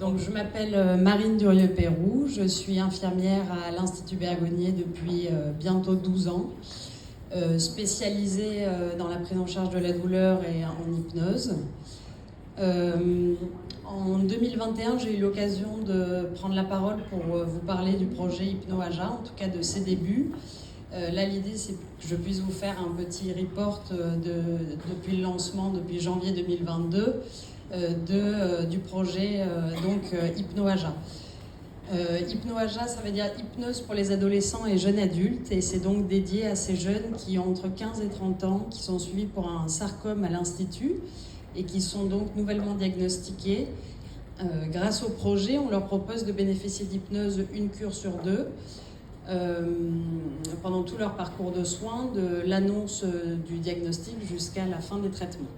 Donc, je m'appelle Marine Durieux-Pérou, je suis infirmière à l'Institut Bergonié depuis bientôt 12 ans, spécialisée dans la prise en charge de la douleur et en hypnose. En 2021, j'ai eu l'occasion de prendre la parole pour vous parler du projet Hypno-AJA, en tout cas de ses débuts. Là, l'idée, c'est que je puisse vous faire un petit report depuis le lancement, depuis janvier 2022, du projet Hypno-AJA. Hypno-AJA, ça veut dire hypnose pour les adolescents et jeunes adultes, et c'est donc dédié à ces jeunes qui ont entre 15 et 30 ans, qui sont suivis pour un sarcome à l'Institut et qui sont donc nouvellement diagnostiqués. Grâce au projet, on leur propose de bénéficier d'hypnose une cure sur deux, pendant tout leur parcours de soins, de l'annonce du diagnostic jusqu'à la fin des traitements.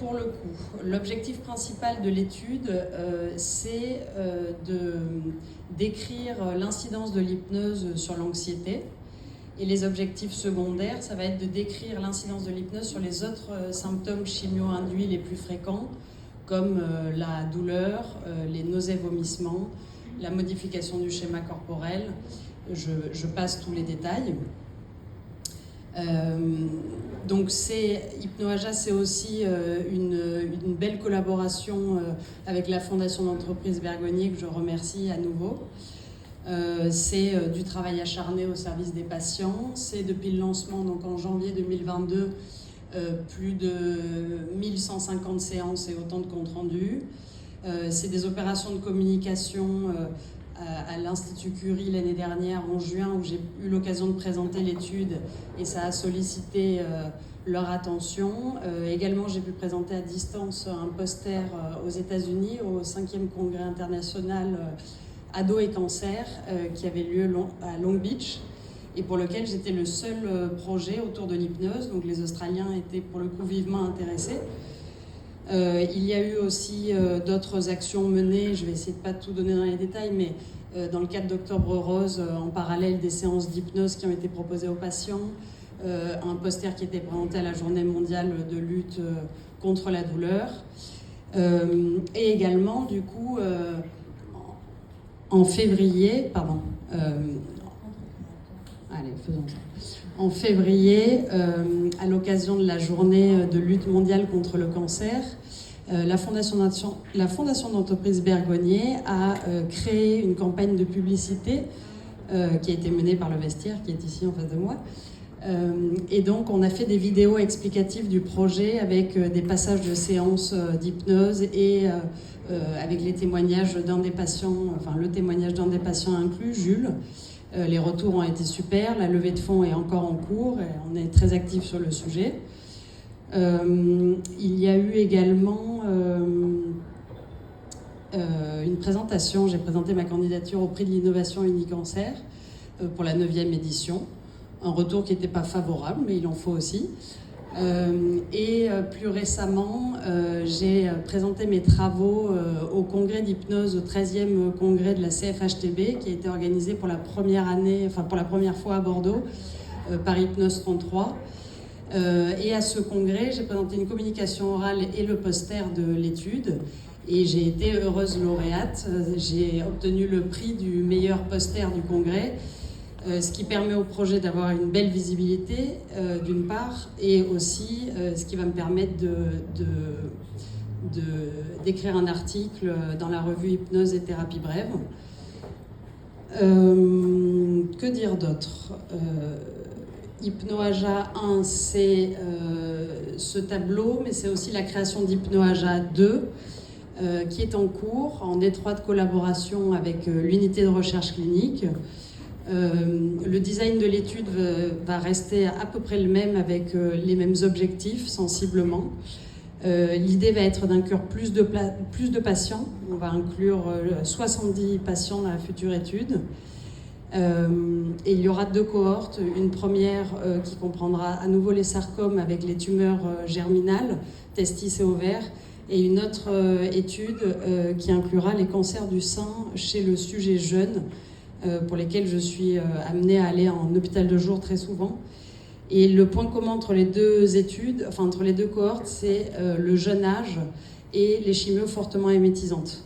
Pour le coup, l'objectif principal de l'étude, c'est de décrire l'incidence de l'hypnose sur l'anxiété. Et les objectifs secondaires, ça va être de décrire l'incidence de l'hypnose sur les autres symptômes chimio-induits les plus fréquents, comme la douleur, les nausées-vomissements, la modification du schéma corporel. Je passe tous les détails. Donc Hypno-AJA, c'est aussi une belle collaboration avec la Fondation d'entreprise Bergonié, que je remercie à nouveau. C'est du travail acharné au service des patients. C'est depuis le lancement, donc en janvier 2022, plus de 1150 séances et autant de comptes rendus. C'est des opérations de communication à l'Institut Curie l'année dernière, en juin, où j'ai eu l'occasion de présenter l'étude et ça a sollicité leur attention. Également, j'ai pu présenter à distance un poster aux États-Unis au 5e congrès international Ados et Cancer qui avait lieu à Long Beach et pour lequel j'étais le seul projet autour de l'hypnose. Donc les Australiens étaient pour le coup vivement intéressés. Il y a eu aussi d'autres actions menées, je vais essayer de ne pas tout donner dans les détails, mais dans le cadre d'Octobre Rose, en parallèle des séances d'hypnose qui ont été proposées aux patients, un poster qui était présenté à la Journée mondiale de lutte contre la douleur, et également du coup en février, en février, à l'occasion de la journée de lutte mondiale contre le cancer, la Fondation d'entreprise Bergonié a créé une campagne de publicité qui a été menée par le Vestiaire, qui est ici en face de moi. Et donc, on a fait des vidéos explicatives du projet avec des passages de séances d'hypnose et avec les témoignages d'un des patients, enfin le témoignage d'un des patients inclus, Jules. Les retours ont été super, la levée de fonds est encore en cours et on est très actifs sur le sujet. Il y a eu également une présentation, j'ai présenté ma candidature au prix de l'innovation Unicancer pour la 9e édition. Un retour qui n'était pas favorable, mais il en faut aussi. Et plus récemment, j'ai présenté mes travaux au congrès d'hypnose, au 13e congrès de la CFHTB, qui a été organisé pour la première fois à Bordeaux, par Hypnose 33. Et à ce congrès, j'ai présenté une communication orale et le poster de l'étude. Et j'ai été heureuse lauréate. J'ai obtenu le prix du meilleur poster du congrès. Ce qui permet au projet d'avoir une belle visibilité, d'une part, et aussi ce qui va me permettre d'écrire un article dans la revue Hypnose et Thérapie Brève. Que dire d'autre ? Hypno-AJA 1, c'est ce tableau, mais c'est aussi la création d'Hypno-AJA 2, qui est en cours, en étroite collaboration avec l'unité de recherche clinique. Le design de l'étude va rester à peu près le même avec les mêmes objectifs sensiblement. L'idée va être d'inclure plus de patients. On va inclure 70 patients dans la future étude. Et il y aura 2 cohortes. Une première qui comprendra à nouveau les sarcomes avec les tumeurs germinales, testis et ovaires, et une autre étude qui inclura les cancers du sein chez le sujet jeune, pour lesquels je suis amenée à aller en hôpital de jour très souvent. Et le point commun entre les deux études, enfin entre les deux cohortes, c'est le jeune âge et les chimios fortement émétisantes.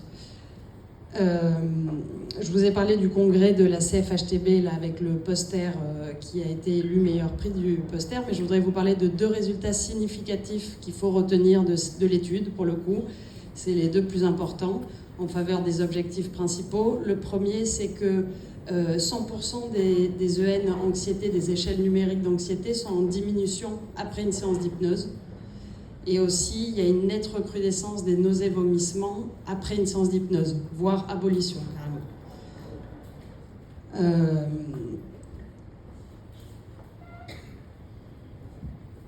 Je vous ai parlé du congrès de la CFHTB là, avec le poster qui a été élu meilleur prix du poster, mais je voudrais vous parler de 2 résultats significatifs qu'il faut retenir de l'étude pour le coup. C'est les 2 plus importants en faveur des objectifs principaux. Le premier, c'est que 100% des EN anxiété, des échelles numériques d'anxiété sont en diminution après une séance d'hypnose. Et aussi, il y a une nette recrudescence des nausées-vomissements après une séance d'hypnose, voire abolition, carrément.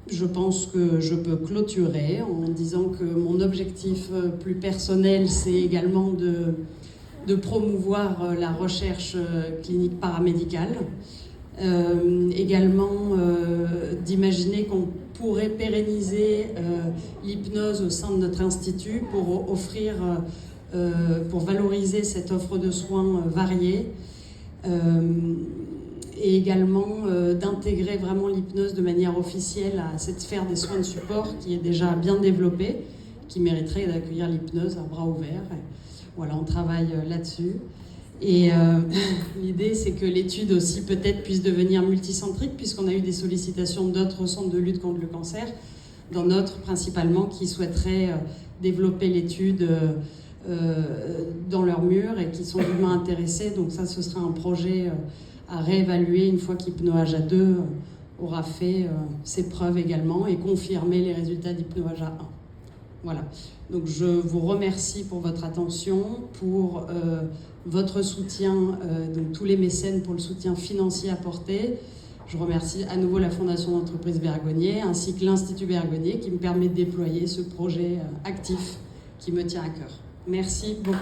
Je pense que je peux clôturer en disant que mon objectif plus personnel, c'est également de promouvoir la recherche clinique paramédicale. Également d'imaginer qu'on pourrait pérenniser l'hypnose au sein de notre institut pour offrir, pour valoriser cette offre de soins variée et également d'intégrer vraiment l'hypnose de manière officielle à cette sphère des soins de support qui est déjà bien développée, qui mériterait d'accueillir l'hypnose à bras ouverts. Voilà, on travaille là-dessus. Et l'idée, c'est que l'étude aussi peut-être puisse devenir multicentrique, puisqu'on a eu des sollicitations d'autres centres de lutte contre le cancer, dans notre principalement, qui souhaiteraient développer l'étude dans leurs murs et qui sont vivement intéressés. Donc ça, ce sera un projet à réévaluer une fois qu'HypnoAgia 2 aura fait ses preuves également et confirmer les résultats d'HypnoAgia 1. Voilà. Donc je vous remercie pour votre attention, pour votre soutien, donc tous les mécènes pour le soutien financier apporté. Je remercie à nouveau la Fondation d'entreprise Bergonié ainsi que l'Institut Bergonié qui me permet de déployer ce projet actif qui me tient à cœur. Merci beaucoup.